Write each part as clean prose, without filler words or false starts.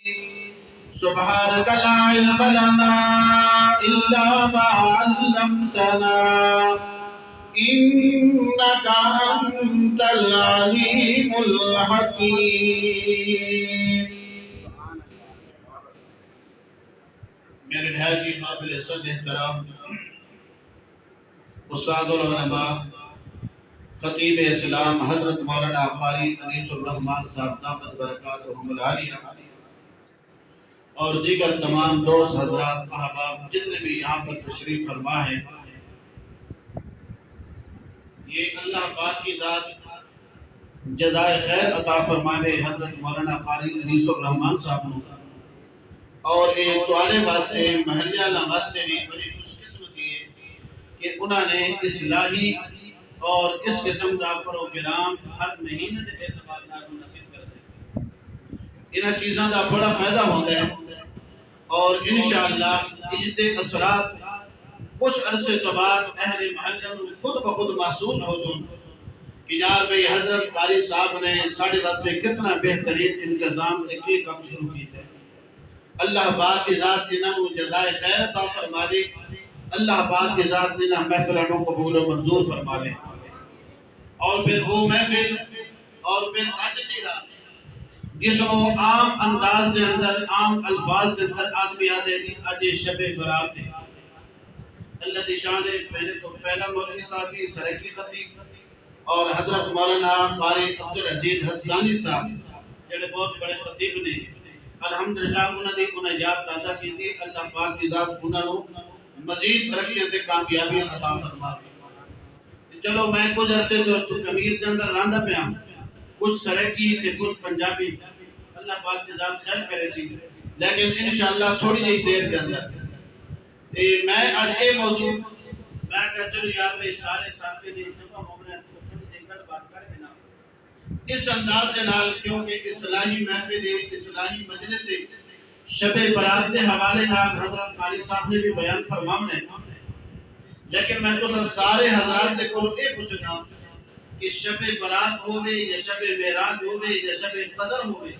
سبحانك لا علم لنا إلا ما علمتنا إنك أنت العليم الحكيم. میرے نہایت ہی قابل عزت احترام استاد العلماء خطیب اسلام حضرت مولانا قاری انیس الرحمن صاحب دامت برکاتہم العالیہ اور دیگر تمام دوست حضرات احباب جتنے بھی یہاں پر تشریف فرما ہے، یہ اللہ پاک کی ذات جزائے خیر عطا فرمائے حضرت مولانا قاری انیس الرحمن صاحب نے، اور ایک توالے واسطے محلیہ واسطے بھی بڑی خوش قسمتی ہے کہ انہوں نے اصلاحی اور اس قسم کا پروگرام ہر مہینے کے اعتبار نال منعقد کرتے ہیں۔ انہاں چیزاں دا بڑا فائدہ ہوتا ہے اور انشاءاللہ اجتے اثرات کچھ عرصے تو بعد اہل محلہ خود بخود محسوس ہو سن کہ یار بھئی حضرت قاری صاحب نے ساڑھے واسطے کتنا بہترین انتظام ایک کام شروع کی تھے۔ اللہ پاک کی ذات انہوں جزائے خیر عطا فرمائے، اللہ پاک کی ذات انہوں محفلوں قبول و منظور فرمائے، اور پھر وہ محفل اور پھر آج دی رات جس کو عام انداز سے اندر عام الفاظ سے اندر آدمی آدھے دی آج شب برات ہے۔ اللہ دی شان ہے پہلا مولوی صاحبی سرکی خطیب اور حضرت مولانا قاری عبدالعزیز حسانی صاحب جڑے بہت بڑے خطیب نے، الحمدللہ انہیں یاد تازہ کی تھی۔ اللہ پاک کی ذات انہوں مزید ترقیاں تے کامیابیاں عطا فرمائے۔ چلو میں کچھ عرصے جو کمیر کے اندر راندہ پہ ہوں، کچھ سرکی تے کچھ پنجابی، اللہ پاک کی ذات خیر کرے سی، لیکن انشاءاللہ تھوڑی جی دیر کے اندر میں آج یہ موضوع میں کہا چلو یار بھئی سارے ساتھے نے جمع ہو رہے ہیں تو تھوڑی دیکھر بات کر کے نا اس انداز سے نال، کیونکہ اصلاحی محفل اصلاحی مجلس سے شب برات کے حوالے نال حضرت قاری صاحب نے بھی بیان فرمانے، لیکن میں تو سارے حضرات دے کو یہ پوچھنا کہ شب برات ہوئے یا شب معراج ہوئے یا شب قدر ہوئے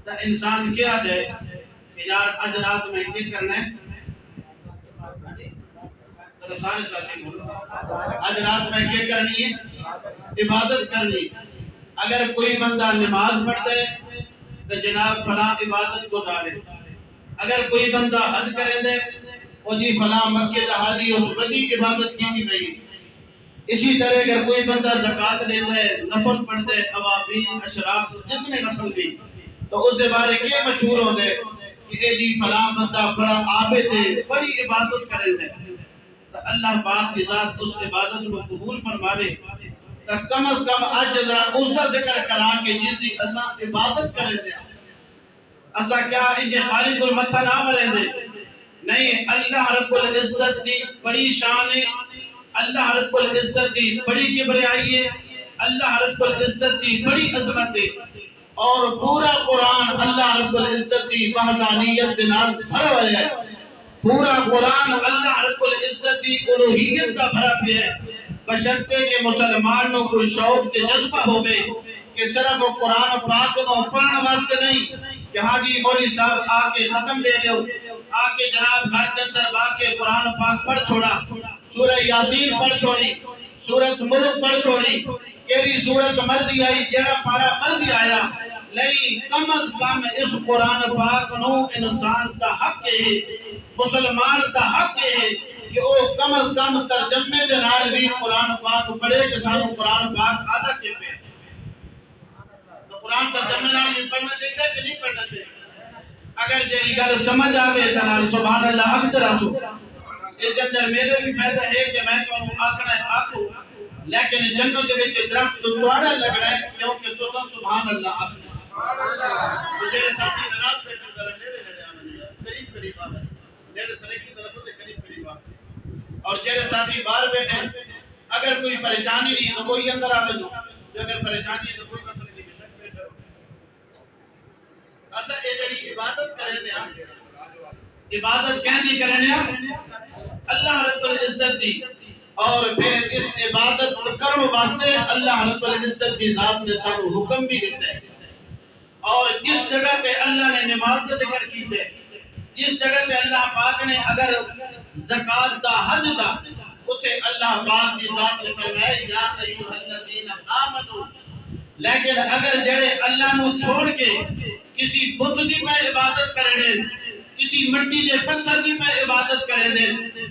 تا انسان کیا دے کہ یار آج رات میں کیا کرنا ہے؟ سارے ساتھی بولو آج رات میں کیا کرنی ہے؟ عبادت کرنی۔ اگر کوئی بندہ نماز پڑھ دے تو جناب فلاں عبادت گزارے، اگر کوئی بندہ حج کرے دے وہ جی فلاں مکہ دا حاجی اس بڑی عبادت کی گئی۔ اسی طرح اگر کوئی بندہ زکوٰۃ لے دے، نفل پڑھ دے، اوابین اشراف جتنے نفل بھی، تو اس دے بارے کیا مشہور ہو دے کہ اے جی فلاں بندہ بڑا عابد ہے، بڑی عبادت کرے دے، تو اللہ پاک کی ذات اس عبادت کو قبول فرماوے۔ تو کم از کم آج ذرا اس کا ذکر کرا کہ جیسی اسا عبادت کرے دے، اسا کیا انجھے خالق المتھا نہ مرے دے، نہیں، اللہ رب العزت کی بڑی شان ہے، اللہ رب العزت کی بڑی کبریائی ہے، اللہ رب العزت کی بڑی عظمت ہے، اور پورا قرآن اللہ رب العزت کی وحدانیت دنال بھرا ہوا ہے۔ پورا قرآن اللہ رب العزت کی الوہیت کا بھرا پہ ہے، بشرطے کہ مسلمانوں کو شوق سے جذبہ ہوئے کہ صرف قرآن پاک کو پڑھنا واسطے نہیں کہ حاجی مولی صاحب آکے ختم لے لو، آکے جناب گھر کے اندر باقی قرآن پاک پڑھ چھوڑا، سورہ یاسین پڑھ چھوڑی، سورت ملک پڑھ چھوڑی، کیری سورت مرضی آئی، جیڑا پارا مرضی آیا، نہیں، کم از کم اس قرآن پاک نو انسان تا حق ہے، مسلمان تا حق ہے کہ وہ کم از کم ترجمے دنال بھی قرآن پاک پڑھے کہ سانو قرآن پاک آدھا کے پہ۔ تو قرآن ترجمے نال بھی پڑھنا چاہیے کہ نہیں پڑھنا چاہیے؟ اگر جیڑی گل سمجھ آوے تنال سبحان اللہ اکبر آسو، اس اندر میرے بھی فائدہ ہے کہ میں تو آکڑا ہے آکو، لیکن جنت دے وچ درخت دوارا لگنا ہے کیونکہ تو سبحان اللہ اکبر۔ تو جیڑے ساتھی نراز بیٹھے ذرا نیڑے نیڑے آوے، قریب قریب آوے، نیڑے سرے کی طرف سے قریب قریب آوے، اور جیڑے ساتھی باہر بیٹھے اگر کوئی پریشانی نہیں تو کوئی اندر آوے، جو اگر پریشانی ہے تو کوئی مسئلہ نہیں، بے شک بیٹھے ہو۔ اسا اے جڑی عبادت کرے دے عبادت کہندی کرے دے اللہ رب العزت دی، اور پھر اس عبادت کرنے واسطے اللہ رب العزت کی ذات نے سانو حکم بھی دیتا ہے۔ اور جس جگہ پہ اللہ نے نماز کا ذکر کی ہے، جس جگہ پہ اللہ پاک نے اگر زکات دا حج دا اتھے اللہ پاک کی ذات نے فرمایا یا ایھا الذین آمنو، لیکن اگر جڑے اللہ نو چھوڑ کے کسی بت دی پہ عبادت کرنے، کسی مٹی دے پتھر دی پہ عبادت کرنے،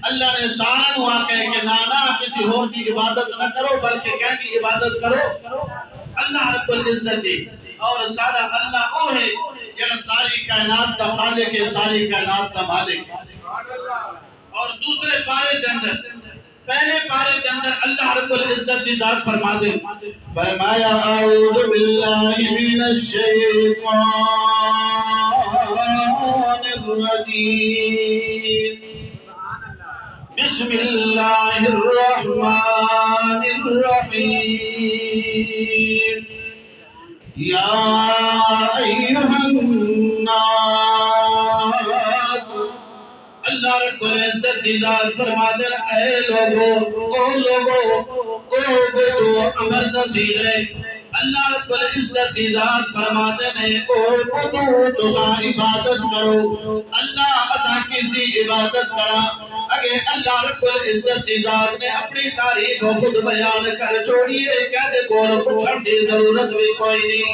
اللہ نے سارا نو آکے کہ نانا کسی اور کی عبادت نہ کرو بلکہ کیا کی عبادت کرو اللہ رب العزت دی۔ اور سارا اللہ وہ ہے جڑا ساری کائنات دا خالق ہے، ساری کائنات دا مالک ہے۔ اور دوسرے پارے دے اندر، پہلے پارے دے اندر اللہ رب العزت دی ذات فرما دے، فرمایا اعوذ باللہ من الشیطان الرجیم، بسم اللہ الرحمن الرحیم، یا ایھا الناس، اللہ رب العزت دی ذات فرما دے اے لوگو، او لوگو، او بدو امر دسیر ہے، اللہ رب العزت دی ذات فرما دے او بدو تساں عبادت کرو، اللہ اساں کسی عبادت کرا۔ اگر اللہ رب العزت دی ذات نے اپنی تعریف خود بیان کر چھوڑی ہے، کیا دے کول پوچھن دی ضرورت بھی کوئی نہیں۔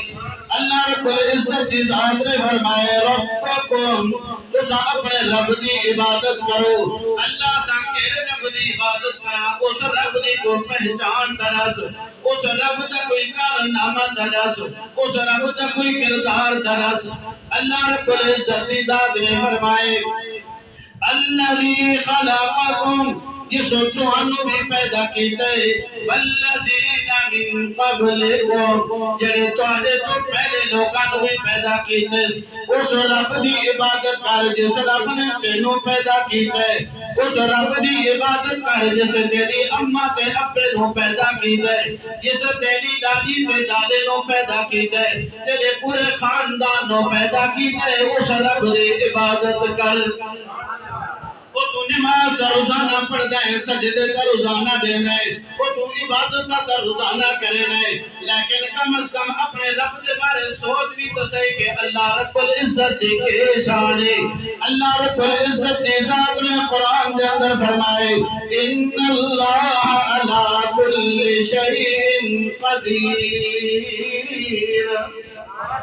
اللہ رب العزت دی ذات نے فرمائے ربکم، تساں اپنے رب دی عبادت کرو، اللہ سا کیرے رب دی عبادت کرا، اس رب دی کو پہچان درس، اس رب دا کوئی کارنامہ درس، اس رب دا کوئی کردار درس۔ اللہ رب العزت دی ذات نے فرمائے الذی خلقکم، جس تو انو بھی پیدا کیتے، والذین من قبلکم، جڑے تو پہلے لوگاں بھی پیدا کیتے، اس رب دی عبادت کر جس رب نے تینوں پیدا کیتے، اس رب دی عبادت کر جس تیری اماں تے ابے نو پیدا کیتے، جس تیری دادی تے دادے نو پیدا کیتے، تیرے پورے خاندان نو پیدا کیتے، اس رب دی عبادت کر۔ وہ تو نماز کا روزانہ پڑھتا ہے، سجدے کا روزانہ دینا ہے، وہ تو عبادت کا روزانہ کرنا ہے، لیکن کم از کم اپنے رب کے بارے سوچ بھی تو صحیح کہ اللہ رب العزت کے شان ہے۔ اللہ رب العزت نے ذات نے قرآن کے اندر فرمائے ان اللہ علی کل شیء قدیر،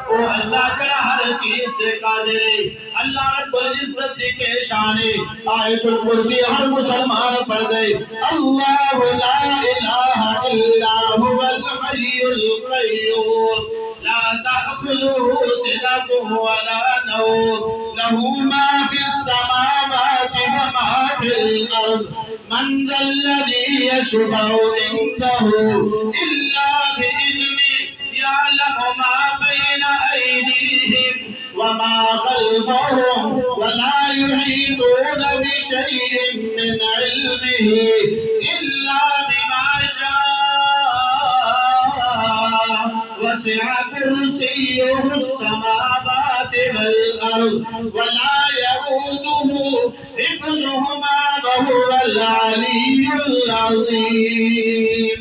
او اللہ جڑا ہر چیز سے قادر ہے۔ اللہ رب العزت کے شان ہے۔ آیت الکرسی ہر مسلمان پڑھ دے، اللہ لا الہ الا هو الحی القیوم لا تأخذه سنة ولا نوم له ما في السماوات وما في الأرض من ذا الذي يشفع عنده إلا بإذنه يعلم ما بين أيديهم وما خلفهم ولا يحيطون بشيء من علمه إلا بما شاء وسع كرسيه السماوات والأرض ولا يئوده حفظهما وهو العلي العظيم۔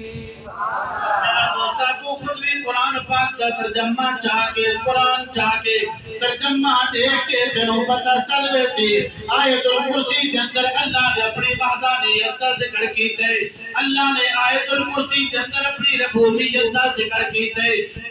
خود بھی قرآن پاک کا ترجمہ چاہ کے، قرآن چاہ کے ترجمہ دیکھ کے جنہوں پتہ چلوے سی آیت الکرسی کے اندر اللہ نے اپنی وحدانیت کا ذکر کیتے، اللہ نے آیت الکرسی کے اندر اپنی ربوبیت کا ذکر کیتے،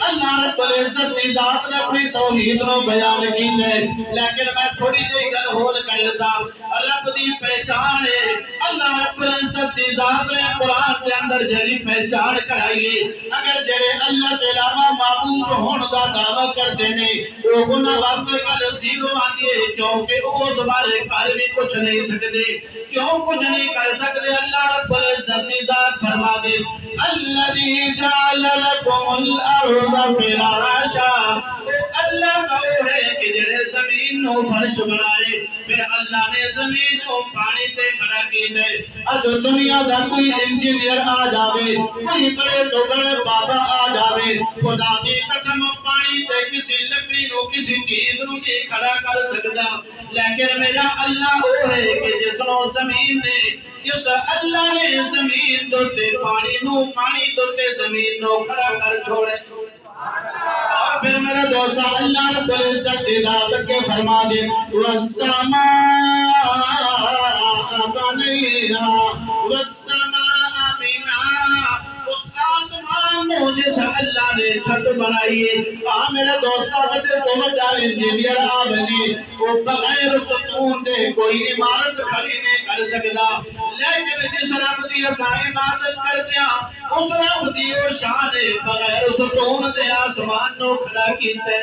اللہ رب العزت کی ذات نے اپنی توحید کو بیان کیتے۔ لیکن میں تھوڑی جی گل ہول کرے صاحب، رب دی پہچان ہے، اللہ رب العزت کی ذات نے قرآن کے اندر جڑی پہچان کرائیے، اگر جڑے اللہ کے علاوہ معبود ہونے کا دعویٰ کرتے ہیں وہ گناہ واسطے کل زیرو آتی ہے، کیونکہ وہ بارے کر بھی کچھ نہیں سکتے، کیوں کچھ نہیں کر سکتے۔ اللہ رب العزت کی ذات فرما دے الذی جعل لکم الارض فراشا، اللہ کا وہ ہے کہ جڑے زمین نو فرش بنائے، پھر اللہ نے زمین کو پانی تے کھڑا کی دے۔ اج دنیا دا کوئی انجینئر آ جاوے، کوئی بڑے تو بڑے بابا آ جاوے، خدا دی قسم پانی تے کسی لکڑی نو کسی چیز نو نہیں کھڑا کر سکتا، لیکن میرا اللہ وہ ہے کہ جس نو زمین نے، جس اللہ نے زمین دوتے پانی نو، پانی دوتے زمین نو کھڑا کر چھوڑے، اور پھر میرے دوست اللہ رب العزت کی ذات کے فرما دے والسماء بنینا والسماء بنا، اس آسمان میں جس اللہ نے چھت بنائی ہے میرے دوست بڑے تو بڑا انجینئر آبنی وہ بغیر ستون دے کوئی عمارت کھڑی نہیں کر سکتا، لیکن جس رب دی اساں عبادت کرتے ہیں اس رب دی وہ شان بغیر ستون دے آسمان نو کھڑا کیتے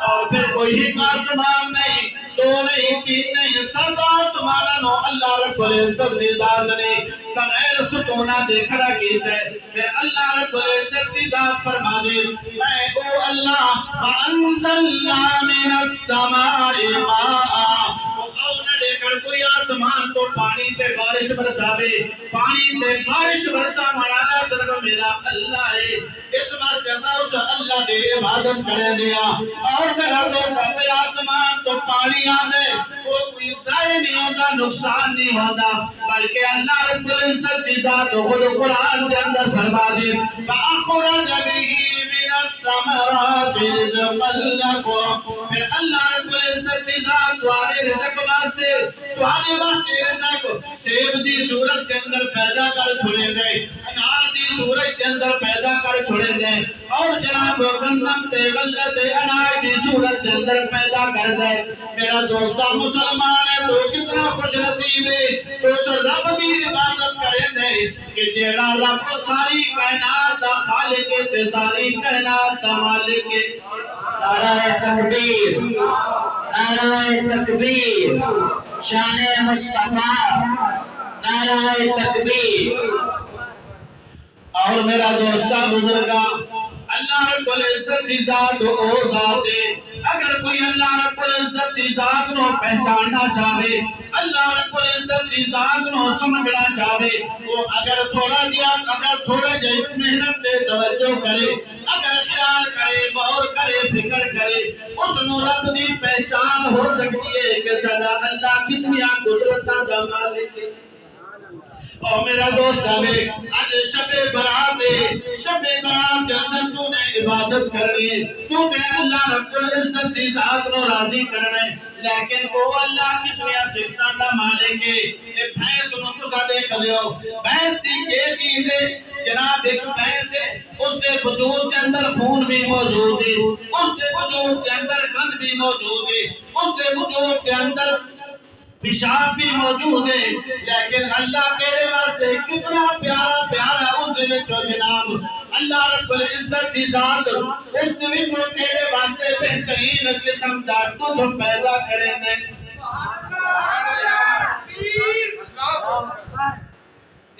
اور پھر کوئی ایک آسمان نہیں، دو نہیں، تین نہیں، سب آسمانوں اللہ رب العزت دی ذات نے بغیر ستونہ دے کھڑا کیتے پھر اللہ رب العزت دی ذات فرما دے میں او اللہ وَأَنزَلْنَا مِنَ السَّمَاءِ مَاءً اور نہ لے کر کوئی آسمان تو پانی تے بارش برساوے، پانی تے بارش برسا مرانا صرف میرا اللہ ہے، اس واسطے اس اللہ دے عبادت کرے دیا اور میرا دوست پھر آسمان تو پانی آدھے وہ کوئی ضائع نہیں ہوتا، نقصان نہیں ہوتا، بلکہ اللہ رب العزت کی ذات خود قرآن کے اندر فرما دے فَأَخْرَجَ بِهِ مِنَ الثَّمَرَاتِ رِزْقًا لَكُمْ پھر اللہ رب العزت کی ذات تمہارے رزق واسطے رزق سیب دی صورت کے اندر پیدا کر چھوڑیں گے، انار دی صورت کے اندر پیدا کر چھوڑیں گے اور جناب گندم تے غلہ تے انار دی صورت کے اندر پیدا کر دے میرا دوستہ مسلمان ہے تو کتنا خوش نصیب ہے تو اس رب دی عبادت کریں دے کہ جیڑا رب ساری کائنات دا خالق ہے تے ساری کائنات دا مالک ہے۔ نعرہ تکبیر، نعرہ تکبیر، شان مصطفیٰ، نعرہ تکبیر۔ اور میرا دوستہ بزرگا اللہ رب العزت دی ذات او ذات ہے، اگر کوئی اللہ رب العزت دی ذات نو پہچاننا چاہے، اللہ رب العزت دی ذات نو سمجھنا چاہے وہ اگر تھوڑا جائے محنت دے توجہ کرے، اگر خیال کرے، غور کرے، فکر کرے، اس نو رب دی پہچان ہو سکتی ہے کہ صدا اللہ کتنی قدرتاں دا مالک ہے۔ اور میرا دوست آوے آج شب برات کے اندر تو نے عبادت کرنی ہے، تو نے اللہ رب العزت دی ذات کو راضی کرنا ہے، لیکن وہ اللہ کتنی صفتاں دا مالک ہے۔ یہ بھینس نو تسا دیکھ لیو، بھینس دی یہ چیز ہے جناب ایک بھینس ہے، اس کے وجود کے اندر خون بھی موجود ہے، اس کے وجود کے اندر گند بھی موجود ہے، اس کے وجود کے اندر پیشاب بھی موجود ہے، لیکن اللہ تیرے واسطے کتنا پیارا اس دے وچوں جناب اللہ رب العزت دی ذات اس دے وچوں تیرے واسطے بہترین قسم دا دودھ پیدا کرے دے۔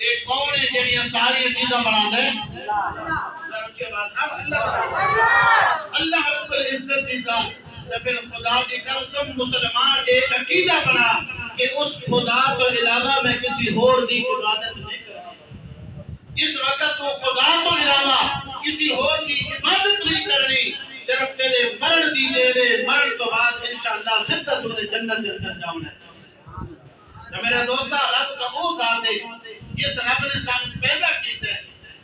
ایک کون ہے جڑیاں ساری چیزاں بنا دے؟ اللہ رب العزت دی ذات پھر خدا دی قسم مسلمان ایک عقیدہ بنا کہ اس خدا تو علاوہ میں کسی اور دی عبادت نہیں کرنی، جس وقت تو خدا تو علاوہ کسی اور دی عبادت نہیں کرنی، صرف تیرے مرن دی تیرے مرن تو بعد انشاءاللہ زندہ تو نے جنت کے اندر جاؤں ہے۔ تو میرے دوستہ رب کا وہ ذات ہے جس رب نے سانو پیدا کیتے،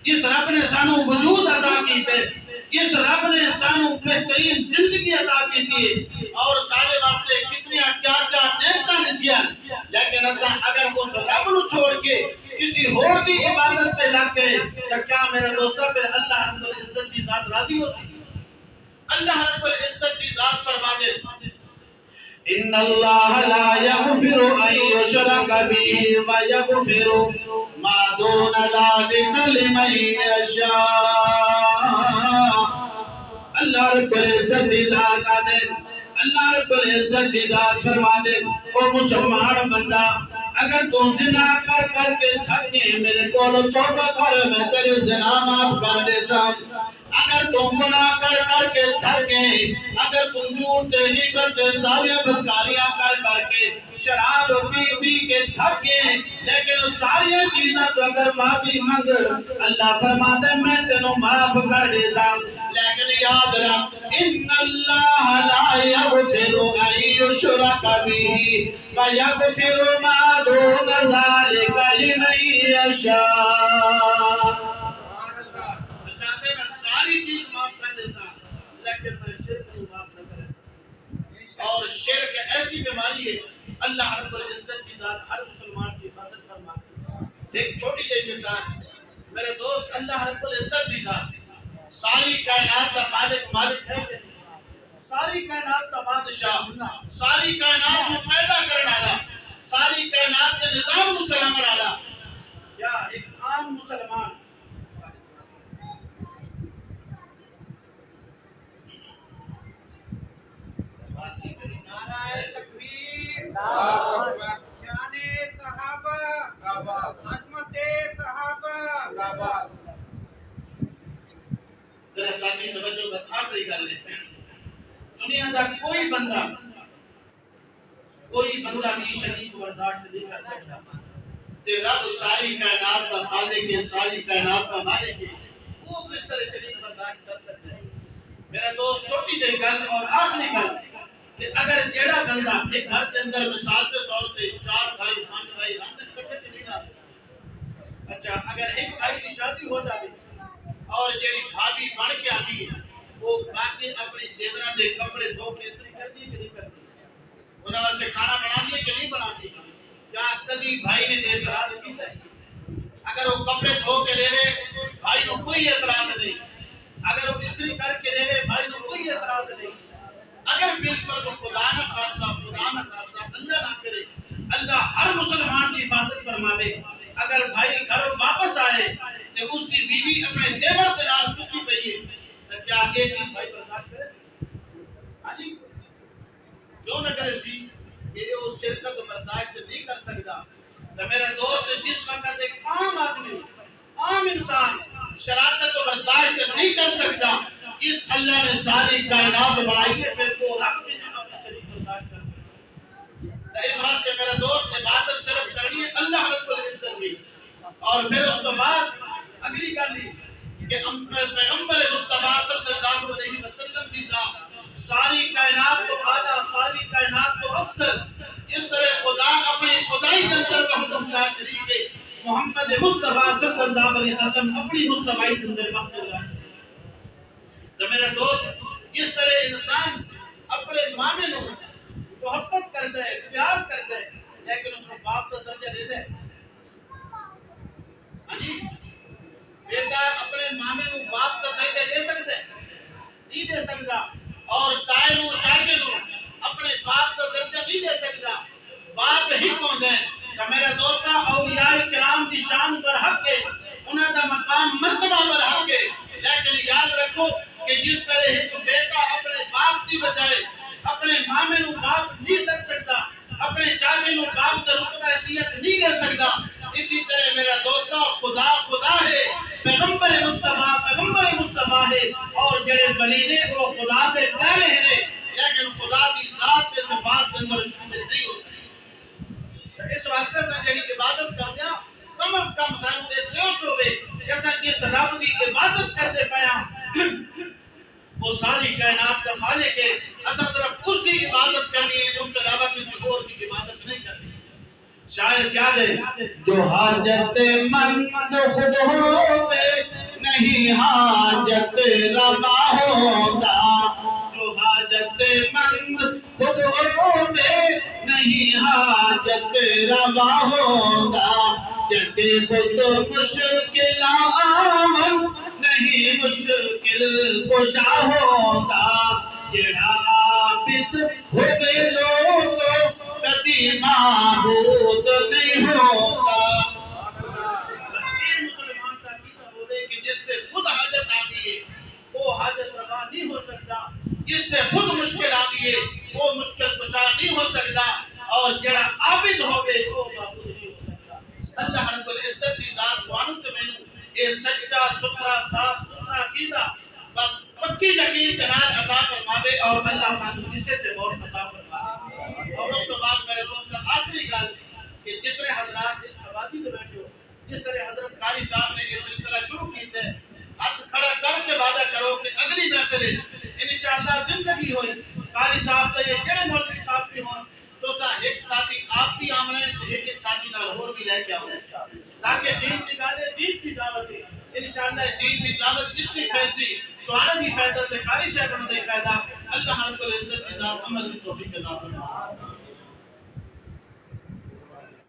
جس رب نے سانو وجود عطا کیتے، جس رب نے سانو بہترین زندگی عطا کی تھی اور سارے واسطے کتنی کیا نعمتاں دیا، لیکن اگر اس رب نو چھوڑ کے کسی اور دی عبادت پہ لگ گئے تو کیا میرے دوستہ پھر اللہ رب العزت کی ذات راضی ہو سی؟ اللہ رب العزت کی ذات فرما دے ان اللہ لا یغفر ان یشرک به ویغفر ما دون ذلک لمن یشاء۔ اللہ رب العزت دی ذات آدے، اللہ رب العزت دی ذات فرما دے او مسلمان بندہ اگر تو زنا کر کے تھکے میرے کول توبہ کر میں تیرے زنا معاف کر دے سام، اگر تم گناہ کر کے تھک گئے، اگر تم جھوٹ دہلی کرتے سارے بدکاریاں کر کے شراب پی کے تھک گئے، لیکن ساری چیزیں تو اگر معافی مانگ اللہ فرماتے میں تینوں معاف کر دے سا، لیکن یاد رکھ ان اللہ لا یغفر ان یشرک به ویغفر ما دون ذلک لمن یشاء۔ ساری چیز معاف کر دے سا اور شرک ایسی بیماری ہے اللہ رب العزت کی ذات ہر مسلمان کی حفاظت فرماتی ہے۔ ایک چھوٹی سی مثال، میرے دوست، اللہ رب العزت کی ذات ساری کائنات کا خالق مالک ہے کہ ساری کائنات کا بادشاہ، ساری کائنات کو پیدا کرنے والا، ساری کائنات کے نظام کو چلانے والا، کیا ایک عام مسلمان نعرہ تکبیر، شان صحابہ، عظمت صحابہ، ذرا ساتھی توجہ، بس آخری گل ہے، دنیا کا کوئی بندہ بھی شریک برداشت نہیں کر سکتا کہ رب ساری کائنات کا خالق ہے، ساری کائنات کا مالک ہے، وہ کس طرح شریک برداشت کر سکتے ہیں؟ میرا دوست، چھوٹی سی گل اور آخری گل کہ اگر جیڑا بندہ ایک گھر کے اندر مثال کے طور پہ 4 بھائی 5 بھائی رہتے کٹھے نہیں رہتے، اچھا اگر ایک بھائی کی شادی ہو جائے اور جیڑی بھابی بن کے آتی ہے وہ باقی اپنی دیوراں دے کپڑے دھو کے استری کرتی ہے کہ نہیں کرتی؟ انہاں واسطے کھانا بناتی ہے کہ نہیں بناتی؟ کیا کبھی بھائی نے اعتراض کیتا ہے؟ اگر وہ کپڑے دھو کے لے بھائی کو کوئی اعتراض نہیں، اگر وہ استری کر کے لے بھائی کو کوئی اعتراض نہیں، اگر بالفرض خدا نہ خاصہ اللہ نہ کرے اللہ ہر مسلمان کی حفاظت فرماوے، اگر بھائی گھر واپس آئے تو اس کی بیوی اپنے دیور کے نال سکی پئی ہے تو کیا یہ چیز بھائی برداشت کرے سی؟ ہاں جی، کیوں نہ کرے سی؟ یہ اس شرکت برداشت نہیں کر سکتا۔ تو میرا دوست، جس وقت ایک عام آدمی، عام انسان شراکت و برداشت نہیں کر سکتا، اس اللہ نے ساری کائنات بنائی ہے، پھر وہ رب کی جگہ پر شریک برداشت کر سکتا ہے۔ اس واسطے میرا دوست، عبادت صرف کرنی ہے اللہ رب العزت کی، اور پھر اس کے بعد اگلی گل کہ پیغمبر مصطفیٰ صلی اللہ علیہ وسلم کی ذات ساری کائنات کو اعلیٰ، ساری کائنات کو افضل، جس طرح خدا اپنی خدائی کے اندر وحدہ لا شریک ہے، محمد مصطفیٰ صلی اللہ علیہ وسلم اپنی مصطفیٰ کے اندر وحدہ لا شریک ہے۔ تو میرا دوست، جس طرح انسان اپنے مامے کو محبت کرتا ہے، پیار کرتا ہے، لیکن اس کو باپ کا درجہ دے دے، ہاں جی، بیٹا اپنے مامے کو باپ کا درجہ دے سکتا ہے؟ نہیں دے سکتا۔ اور تائے کو چاچے کو اپنے باپ کا درجہ نہیں دے سکتا۔ باپ ہی کون ہے؟ کہ میرا دوستا، اولیاء کرام کی شان پر حق ہے، انہاں دا مقام مرتبہ پر حق ہے، لیکن یاد رکھو کہ جس طرح ایک بیٹا اپنے باپ کی بجائے اپنے مامے کو باپ نہیں کر سکتا، اپنے چاچے کو باپ کا رتبہ حیثیت نہیں دے سکتا، اسی طرح میرا دوستا خدا خدا ہے، پیغمبر مصطفیٰ ہے، اور جڑے ولی نے وہ خدا سے پہلے ہیں، لیکن خدا کی ذات کے صفات کے اندر شامل نہیں ہو سکتے۔ اس واسطے سے جڑی عبادت کرنا کم از کم سانو یہ سوچ ہوئے کہ جس رب کی عبادت کرتے پیا وہ ساری کائنات کا خالق ہے، اصل طرف اس کی عبادت کرنی ہے، اس کے علاوہ کسی اور کی عبادت نہیں کرنی۔ شاعر کیا دے؟ جو حاجت مند خود ہو پہ نہیں حاجت روا ہوتا، جو حاجت مند خود ہو پہ نہیں حاجت روا ہوتا، جب خود مشکل آمن نہیں مشکل کشا ہوتا، جڑا عابد ہوئے لوگوں کبھی معبود نہیں ہوتا۔ مسلمان کا عقیدہ ہوئے کہ جس سے خود حاجت آتی ہے وہ حاجت روا نہیں ہو سکتا، جس سے خود مشکل آتی ہے وہ مشکل کشا نہیں ہو سکتا، اور جڑا عابد ہوئے وہ معبود نہیں ہو سکتا۔ اللہ رب العزت کی ذات وانت میں یہ سچا ستھرا صاف ستھرا عقیدہ بس پکی یقین کے نال عطا فرماوے، اور اللہ سانو اسے تے موت عطا فرماوے۔ اور اس کے بعد میرے دوست آخری گل کہ جتنے حضرات اس آبادی میں بیٹھے ہو، جس طرح حضرت قاری صاحب نے یہ سلسلہ شروع کیتے ہیں، ہاتھ کھڑا کر کے وعدہ کرو کہ اگلی محفل انشاءاللہ زندگی ہوئی قاری صاحب کا یہ جڑے مولوی صاحب بھی ہوں تو ایک ساتھی آپ بھی آمنے ایک ساتھی نال اور بھی لے کے آمنے تاکہ دین کی گالے دین کی دعوت ہے انشاءاللہ دین کی دعوت جتنی پھیلسی تو آنا بھی فائدہ تے قاری صاحب نے فائدہ اللہ رب العزت کی ذات عمل کی توفیق عطا فرمائے